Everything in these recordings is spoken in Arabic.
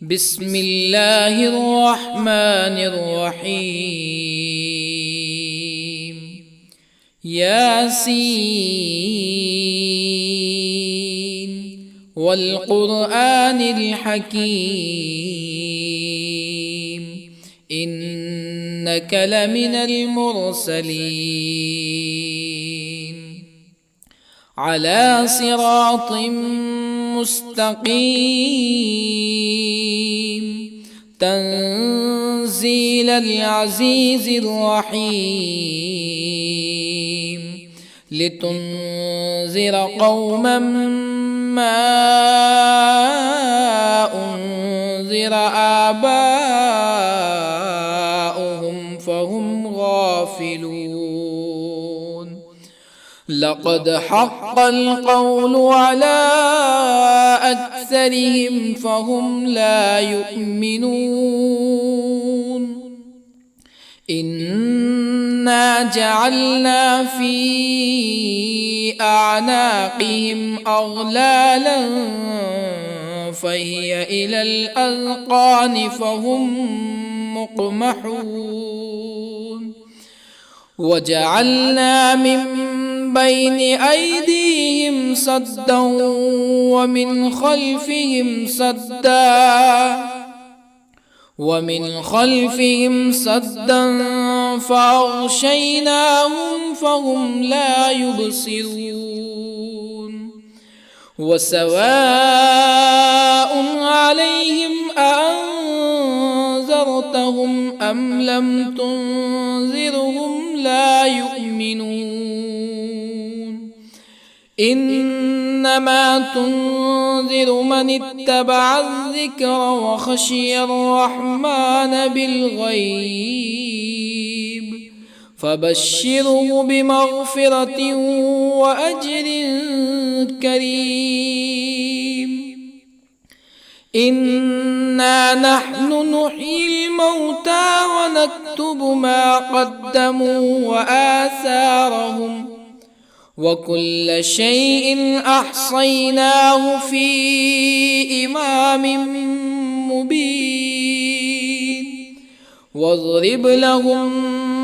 بسم الله الرحمن الرحيم. ياسين والقرآن الحكيم إنك لمن المرسلين على صراط مستقيم تنزيل العزيز الرحيم لتنذر قوما ما أنذر آباؤهم فهم غافلون. لقد حق القول على أكثرهم فهم لا يؤمنون. إنا جعلنا في أعناقهم أغلالا فهي إلى الأذقان فهم مقمحون. وجعلنا من بين أيديهم سدا ومن خلفهم سدا فأغشيناهم فهم لا يبصرون. وسواء عليهم أأنذرتهم أم لم تنذرهم لا يؤمنون. إنما تنذر من اتبع الذكر وخشي الرحمن بالغيب فبشره بمغفرة وأجر كريم. إنا نحن نحيي الموتى ونكتب ما قدموا وآثارهم وكل شيء أحصيناه في إمام مبين. واضرب لهم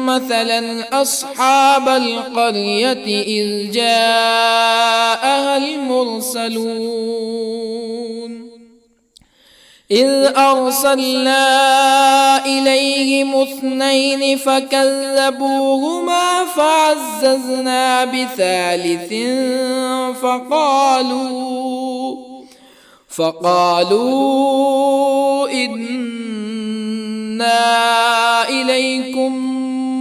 مثلا أصحاب القرية إذ جاءها المرسلون إذ أرسلنا إليهم اثنين فكذبوهما فعززنا بثالث فقالوا إنا إليكم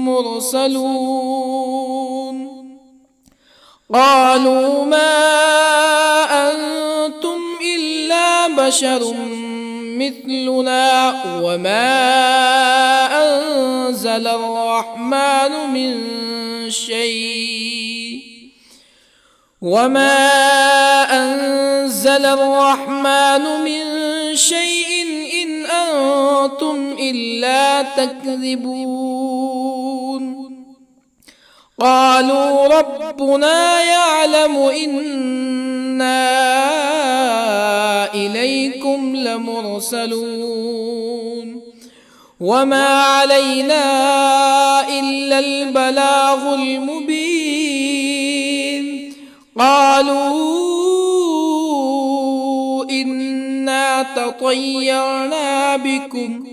مرسلون. قالوا ما أنتم إلا بشر مثلنا وما أنزل الرحمن من شيء إن أنتم إلا تكذبون. قالوا ربنا يعلم إنا إليكم لمرسلون وما علينا إلا البلاغ المبين. قالوا إنا تطيرنا بكم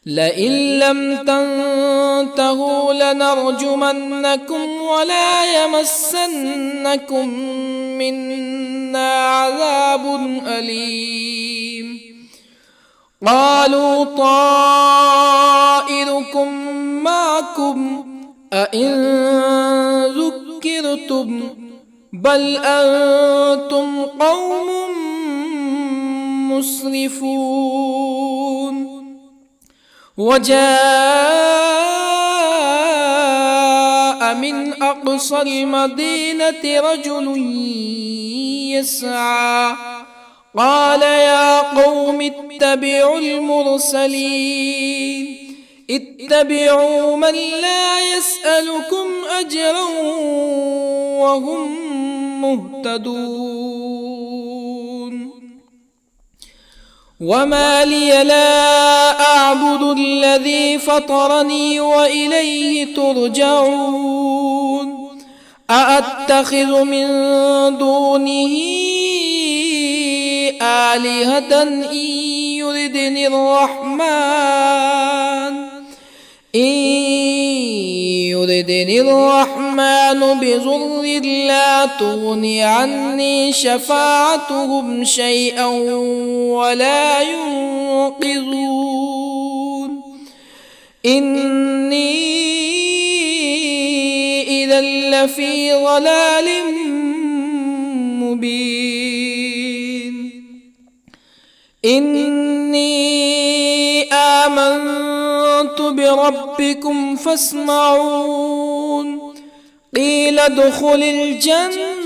لئن لم تنتهوا لنرجمنكم ولا يمسنكم منا عذاب أليم. قالوا طائركم معكم أئن ذكرتم بل أنتم قوم مسرفون. وجاء من أقصى المدينة رجل يسعى قال يا قوم اتبعوا المرسلين اتبعوا من لا يسألكم أجرا وهم مهتدون. وما لي لا أعبد الذي فطرني وإليه ترجعون أأتخذ من دونه آلهة يردني الرحمن بضر لا تغن عني شفاعتهم شيئا ولا ينقذون إني إذا لفي ضلال مبين إني آمنت بربكم فاسمعون قيل ادخل الجنة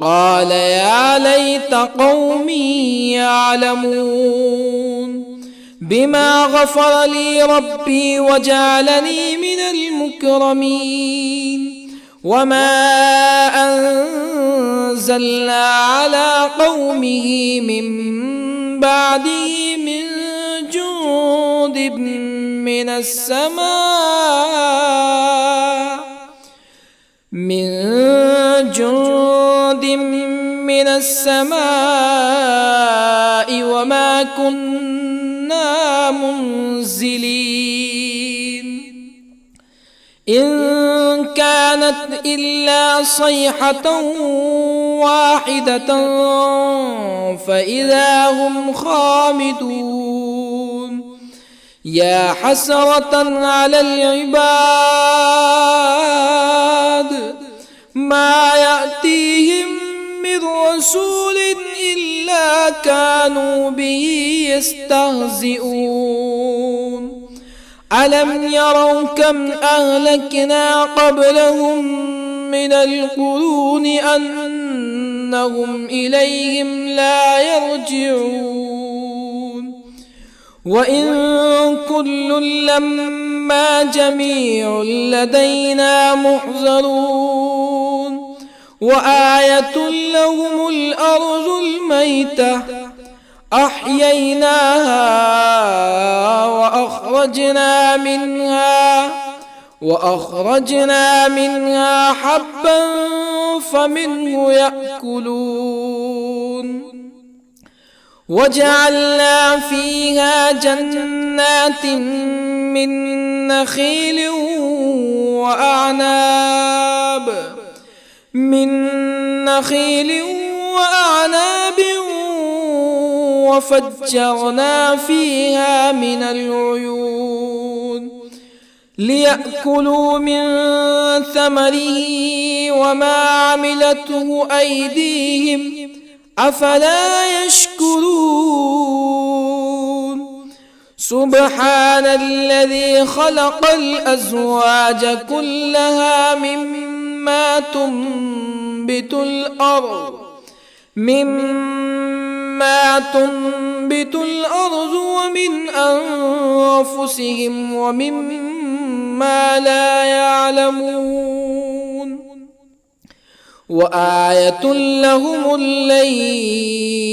قال يا ليت قومي يعلمون بما غفر لي ربي وجعلني من المكرمين وما أنزلنا على قومه من بعده من جند من السماء وما كنا منزلين إن كانت إلا صيحة واحدة فإذا هم خامدون يا حسرة على العباد ما يأتيهم من رسول إلا كانوا به يستهزئون ألم يروا كم أهلكنا قبلهم من القرون أنهم إليهم لا يرجعون وإن كل لما جميع لدينا محضرون وآية لهم الأرض الميتة أحييناها وأخرجنا منها حبا فمنه يأكلون وجعلنا فيها جنات من نخيل وأعناب وفجرنا فيها من العيون ليأكلوا من ثمره وما عملته أيديهم أفلا يشكرون سبحان الذي خلق الأزواج كلها مما تنبت الأرض ومن أنفسهم ومما لا يعلمون وآية لهم الليل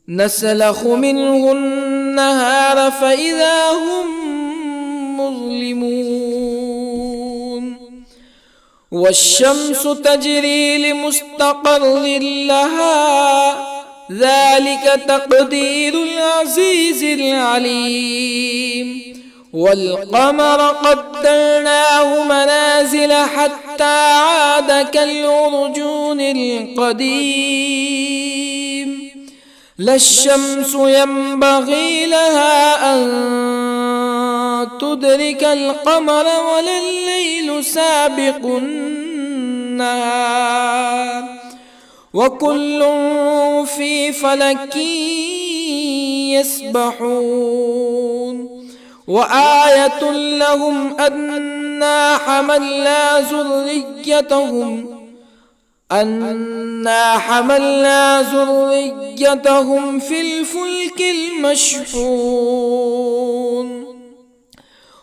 نسلخ منه النهار فإذا هم مظلمون والشمس تجري لمستقر لها ذلك تقدير العزيز العليم والقمر قدرناه منازل حتى عاد كالعرجون القديم لا الشمس ينبغي لها أن تدرك القمر ولا الليل سابق النهار وكل في فلك يسبحون وآية لهم أنا حملنا ذريتهم في الفلك المشحون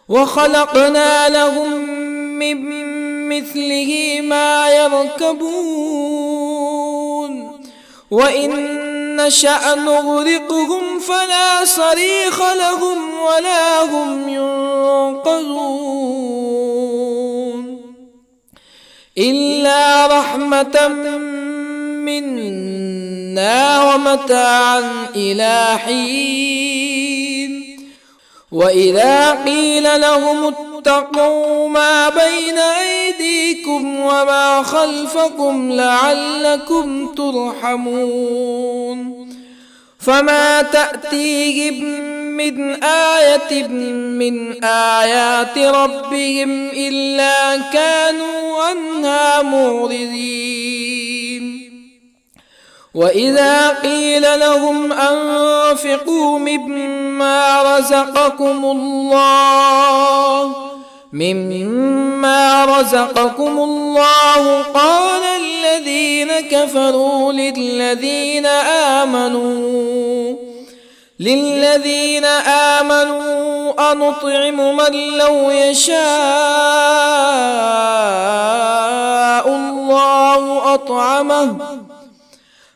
وخلقنا لهم من مثله ما يركبون وإن نشأ نغرقهم فلا صريخ لهم ولا هم ينقذون إلا رحمة منا ومتاعا إلى حين وإذا قيل لهم اتقوا ما بين أيديكم وما خلفكم لعلكم ترحمون فما تأتيهم من آية من آيات ربهم إلا كانوا عنها معرضين وإذا قيل لهم أنفقوا مما رزقكم الله قال الذين كفروا للذين آمنوا أنطعم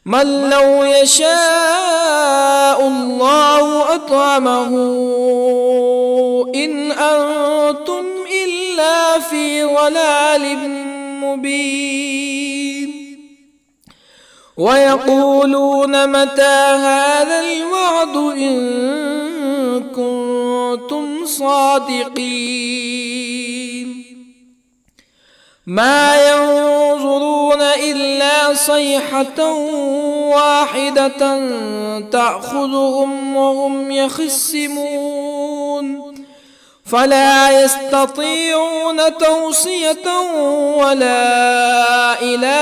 من لو يشاء الله أطعمه إن أنتم إلا في ضلال مبين ويقولون متى هذا الوعد إن كنتم صادقين ما ينظرون إلا صيحة واحدة تأخذهم وهم يخصمون فلا يستطيعون توصية ولا إلى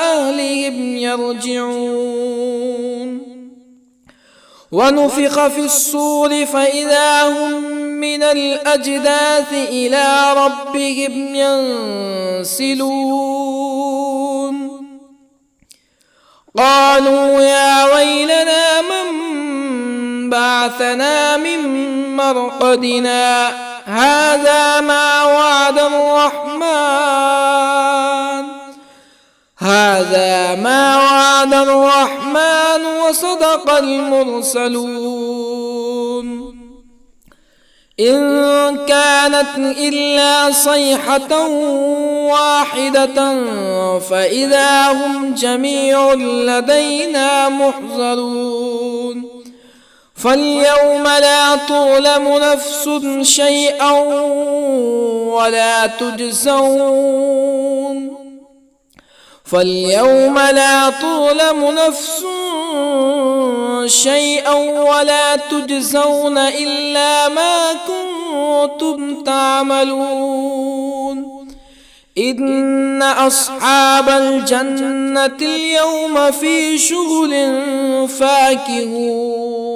أهلهم يرجعون ونفخ في الصور فإذا هم من الأجداث إلى ربهم ينسلون قالوا يا ويلنا من بعثنا من مرقدنا هذا ما وعد الرحمن وصدق المرسلون إن كانت إلا صيحة واحدة فإذا هم جميع لدينا محضرون فاليوم لا تظلم نفس شيئا ولا تجزون إلا ما كنتم تعملون إن أصحاب الجنة اليوم في شغل فاكهون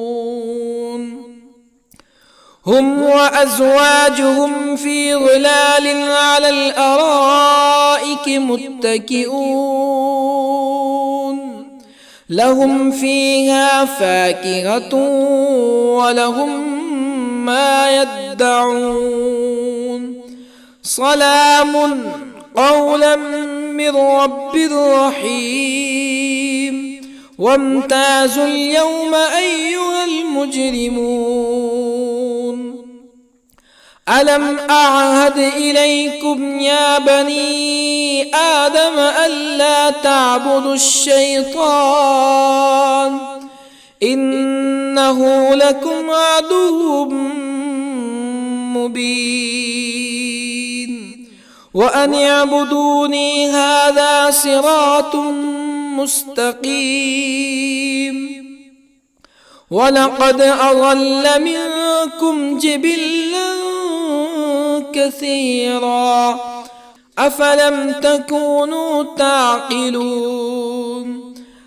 هم وأزواجهم في ظلال على الأرائك متكئون لهم فيها فاكهة ولهم ما يدعون سلام قولا من رب رحيم وامتازوا اليوم أيها المجرمون ألم أعهد إليكم يا بني آدم ألا تعبدوا الشيطان إنه لكم عدو مبين وأن اعبدوني هذا صراط مستقيم ولقد أضل منكم جبلا كثيرا أفلم تكونوا تعقلون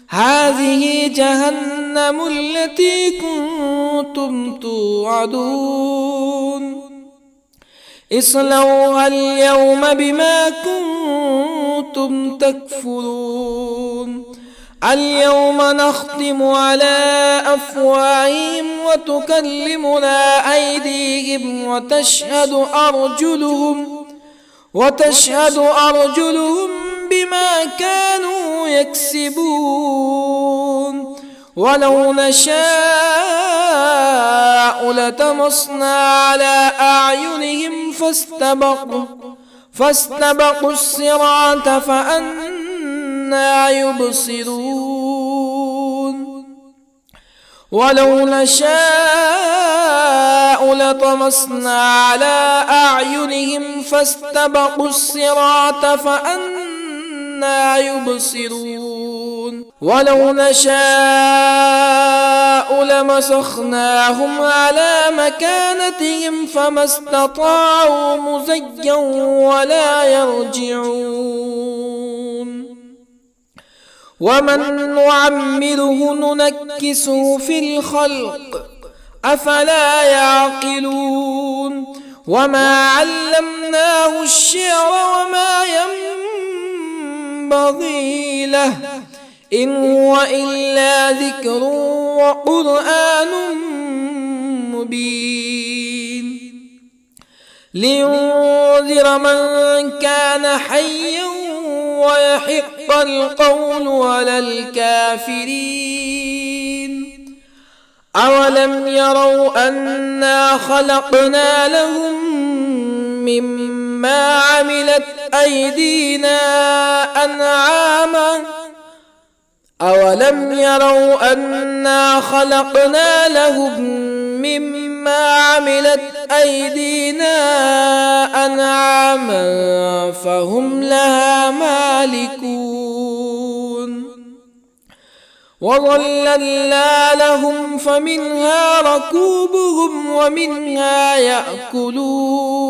هذه جهنم التي كنتم توعدون اصلوها اليوم بما كنتم تكفرون اليوم نختم على أفواههم وتكلمنا أيديهم وتشهد أرجلهم بما كانوا يكسبون ولو نشاء لطمسنا على أعينهم فاستبقوا الصراط فأنى يبصرون ولو نشاء لطمسنا على أعينهم فاستبقوا الصراط فأنى يبصرون ولو نشاء لمسخناهم على مكانتهم فما استطاعوا مزيا ولا يرجعون ومن نعمره ننكسه في الخلق أفلا يعقلون وما علمناه الشعر وما ينبغي له إن هو إلا ذكر وقرآن مبين لينذر من كان حيا ويحق القول على الكافرين أولم يروا أنا خلقنا لهم مما عملت أيدينا أنعاما أولم يروا أنا خلقنا لهم مما عملت أيدينا أنعاما فهم لها مالكون وظللنا لهم فمنها ركوبهم ومنها يأكلون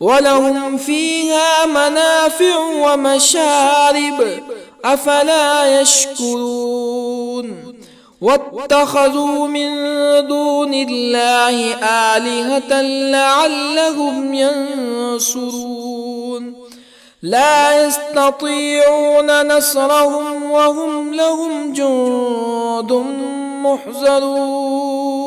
ولهم فيها منافع ومشارب أفلا يشكرون واتخذوا من دون الله آلهة لعلهم ينصرون لا يستطيعون نصرهم وهم لهم جند محضرون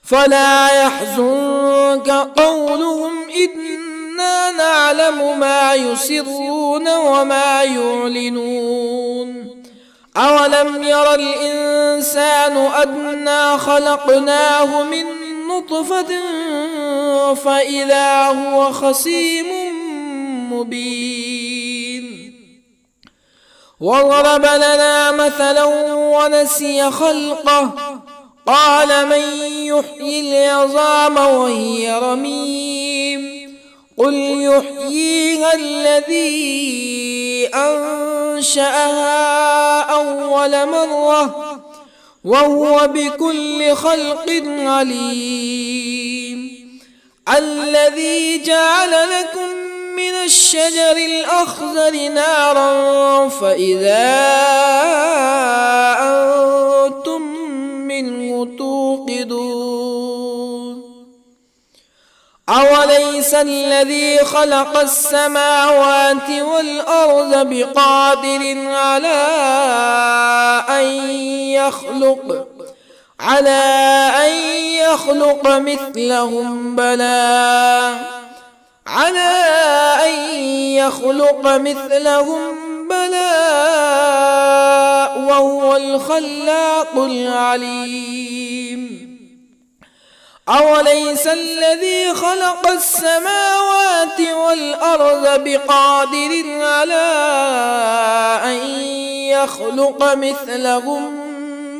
فلا يحزنك قولهم إنا نعلم ما يسرون وما يعلنون أولم ير الإنسان أنا خلقناه من نطفة فإذا هو خصيم مبين وضرب لنا مثلا ونسي خلقه قال من يحيي العظام وهي رميم قل يحييها الذي أنشأها أول مرة وهو بكل خلق عليم الذي جعل لكم من الشجر الأخضر نارا فإذا أنتم منه توقدون أوليس الذي خلق السماوات والأرض بقادر على أن يخلق مثلهم بلى وهو الخلاق العليم أوليس الذي خلق السماوات والأرض بقادر على أن يخلق مثلهم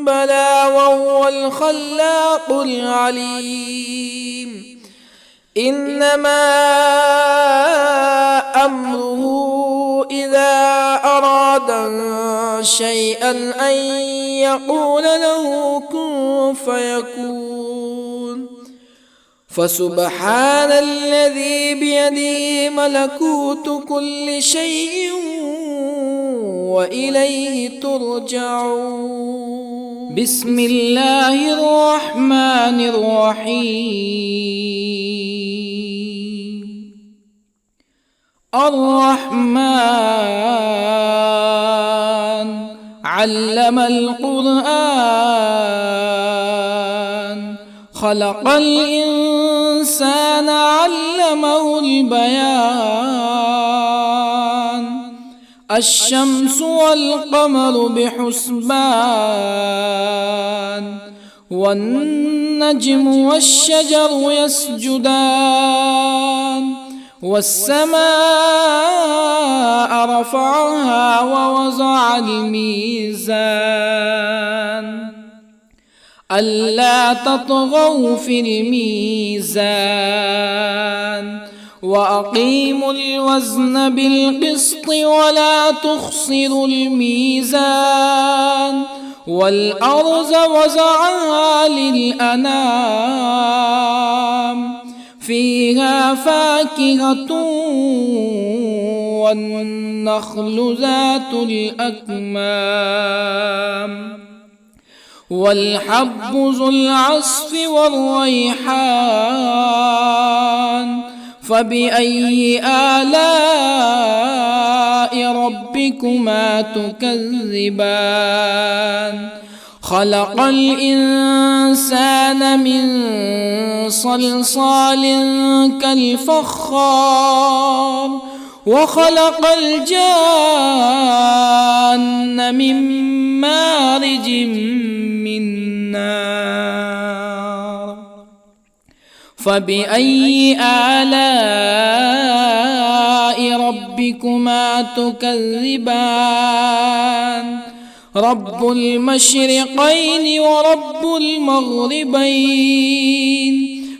بلى وهو الخلاق العليم إنما أمره إذا أراد شيئا أن يقول له كن فيكون فسبحان الذي بيده ملكوت كل شيء وإليه ترجعون بسم الله الرحمن الرحيم الرحمن علم القرآن خلق الإنسان علمه البيان الشمس والقمر بحسبان والنجم والشجر يسجدان والسماء رفعها ووضع الميزان ألا تطغوا في الميزان وأقيموا الوزن بالقسط ولا تخسروا الميزان والأرض وضعها للأنام فيها فاكهة والنخل ذات الأكمام والحب ذو العصف والريحان فبأي آلاء ربكما تكذبان خلق الإنسان من صلصال كالفخار وخلق الجان من مارج من نار فبأي آلاء ربكما تكذبان رب المشرقين ورب المغربين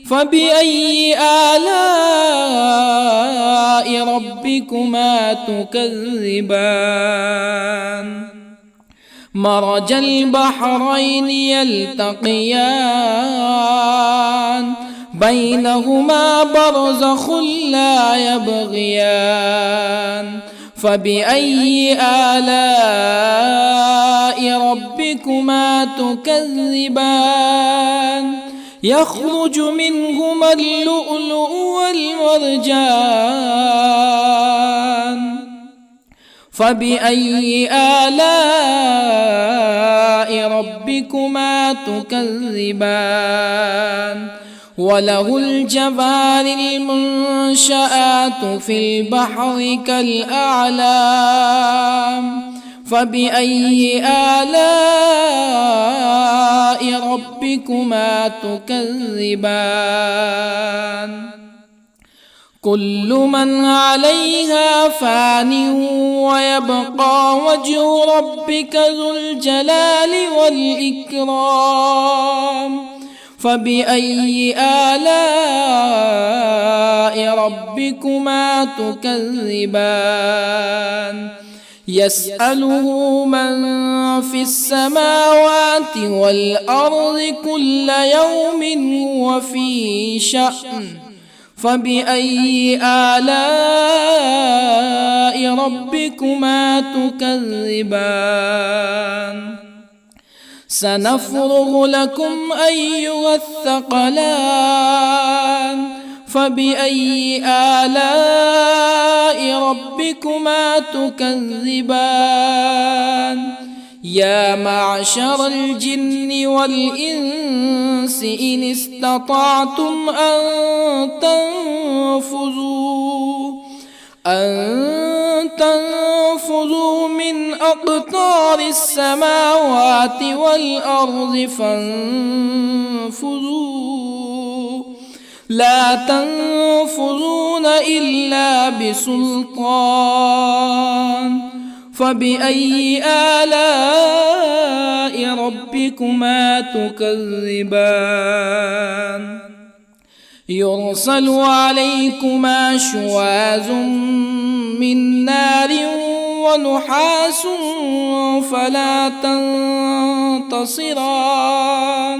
فبأي آلاء ربكما تكذبان مرج البحرين يلتقيان بينهما برزخ لا يبغيان فبأي آلاء ربكما تكذبان يخرج منهما اللؤلؤ والمرجان فبأي آلاء ربكما تكذبان وله الجوار المنشآت في البحر كالأعلام فبأي آلاء ربكما تكذبان كل من عليها فان ويبقى وجه ربك ذو الجلال والإكرام فبأي آلاء ربكما تكذبان يسأله من في السماوات والأرض كل يوم هو في شأن فبأي آلاء ربكما تكذبان سنفرغ لكم أيها الثقلان فبأي آلاء ربكما تكذبان يا معشر الجن والإنس إن استطعتم أن تنفذوا من أقطار السماوات والأرض فانفذوا لا تنفذون إلا بسلطان فبأي آلاء ربكما تكذبان يرسل عليكما شواظ من نار ونحاس فلا تنتصران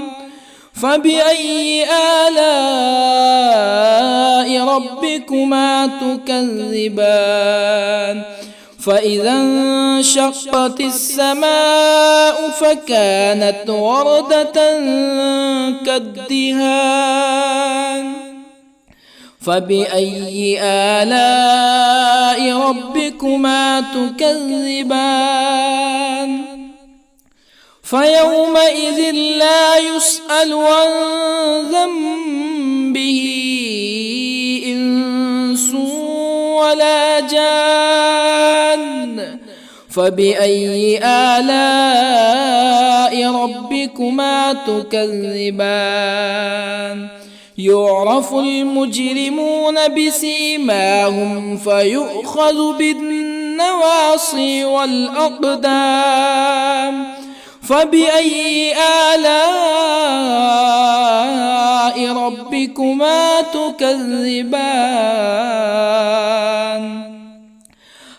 فبأي آلاء ربكما تكذبان فإذا انشقت السماء فكانت وردة كالدهان فبأي آلاء ربكما تكذبان فيومئذ لا يسأل عن ذنبه إنس ولا جان. فبأي آلاء ربكما تكذبان؟ يعرف المجرمون بسيماهم فيؤخذ بالنواصي والأقدام. فبأي آلاء ربكما تكذبان؟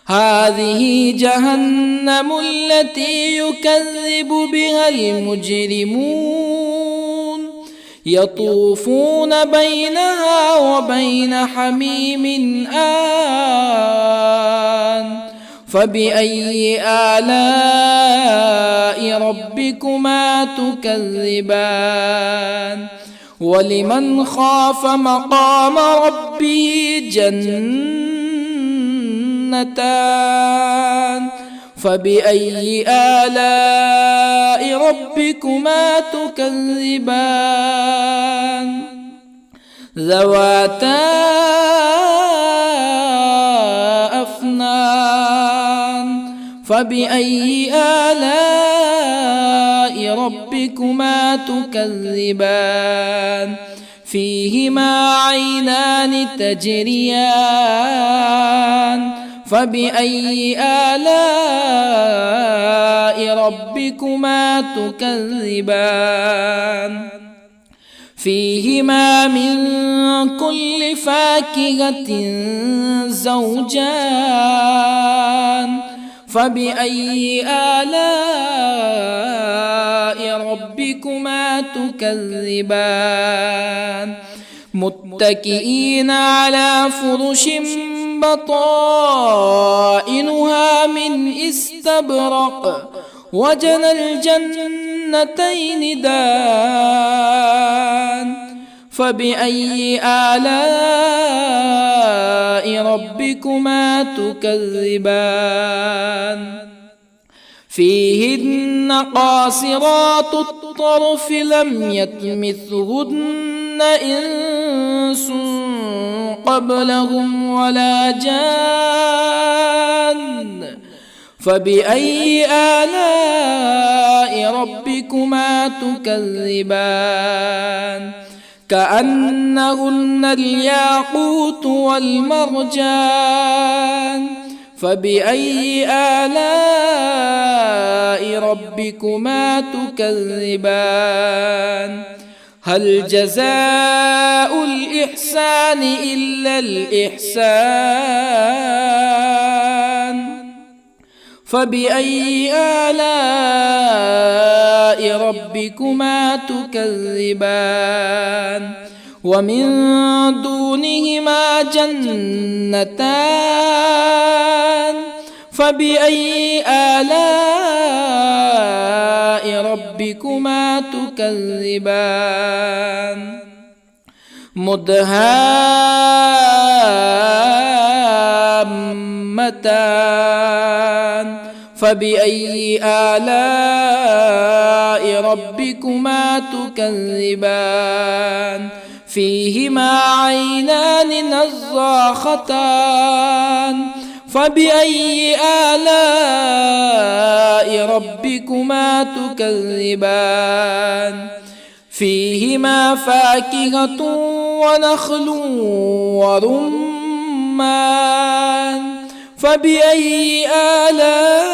هذه جهنم التي يكذب بها المجرمون، يطوفون بينها وبين حميم آن. فبأي آلاء ربكما تكذبان؟ ولمن خاف مقام ربه جنتان. فبأي آلاء ربكما تكذبان؟ ذواتا أفنان. فبأي آلاء ربكما تكذبان؟ فيهما عينان تجريان. فبأي آلاء ربكما تكذبان؟ فيهما من كل فاكهة زوجان. فبأي آلاء ربكما تكذبان؟ متكئين على فرش بطائنها من استبرق وجنى الجنتين دان. فبأي آلاء ربكما تكذبان؟ فيهن قاصرات الطرف لم يطمثهن إنس قبلهم ولا جان. فبأي آلاء ربكما تكذبان؟ كأنهن الياقوت والمرجان. فبأي آلاء ربكما تكذبان؟ هل جزاء الإحسان إلا الإحسان؟ فبأي آلاء ربكما تكذبان؟ ومن دونهما جنتان. فبأي آلاء ربكما تكذبان؟ مدهامتان. فبأي آلاء ربكما تكذبان؟ فيهما عينان نضاختان. فبأي آلاء ربكما تكذبان؟ فيهما فاكهة ونخل ورمان. فبأي آلاء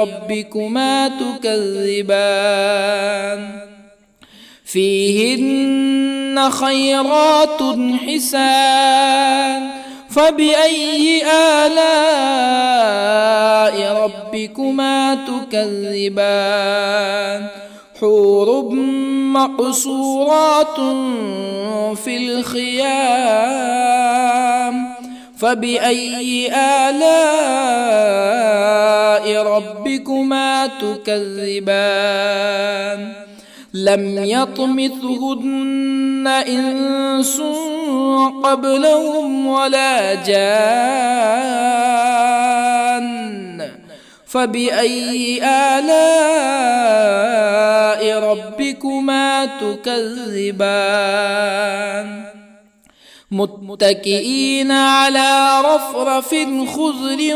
ربكما تكذبان؟ فيهن خيرات حسان. فبأي آلاء ربكما تكذبان؟ حور مقصورات في الخيام. فبأي آلاء ربكما تكذبان؟ لم يطمثهن إنس قبلهم ولا جان. فبأي آلاء ربكما تكذبان متكئين على رفرف خضر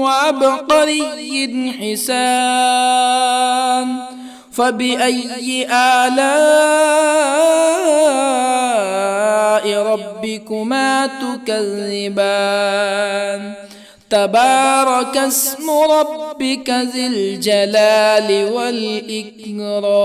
وعبقري حسان فبأي آلاء ربكما تكذبان تبارك اسم ربك ذي الجلال والإكرام.